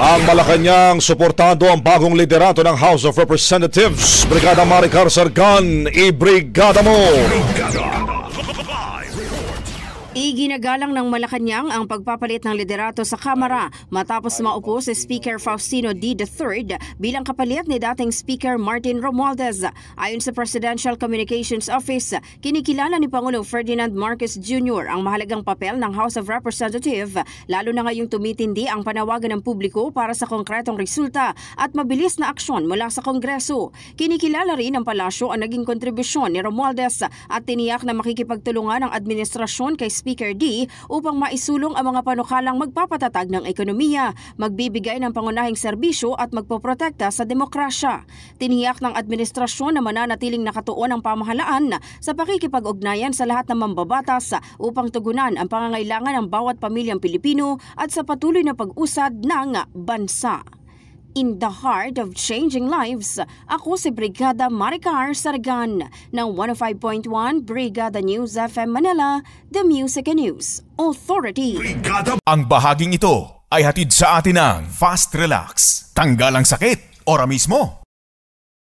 Ang Malacanang suportado ang bagong liderato ng House of Representatives. Brigada Maricar Sargan, i-brigada mo! Iginagalang ng Malacanang ang pagpapalit ng liderato sa Kamara matapos maupo si Speaker Faustino D. III bilang kapalit ni dating Speaker Martin Romualdez. Ayon sa Presidential Communications Office, kinikilala ni Pangulong Ferdinand Marcos Jr. ang mahalagang papel ng House of Representatives, lalo na ngayong tumitindi ang panawagan ng publiko para sa konkretong resulta at mabilis na aksyon mula sa Kongreso. Kinikilala rin ng palasyo ang naging kontribusyon ni Romualdez at tiniyak na makikipagtulungan ang administrasyon kay Speaker D upang maisulong ang mga panukalang magpapatatag ng ekonomiya, magbibigay ng pangunahing serbisyo at magpoprotekta sa demokrasya. Tiniyak ng administrasyon na mananatiling nakatuon ang pamahalaan sa pakikipag-ugnayan sa lahat ng mambabatas upang tugunan ang pangangailangan ng bawat pamilyang Pilipino at sa patuloy na pag-usad ng bansa. In the heart of changing lives, ako si Brigada Maricar Sargan ng 105.1 Brigada News FM Manila, The Music and News Authority. Ang bahaging ito ay hatid sa atin ng Fast Relax. Tanggal ang sakit, ora mismo.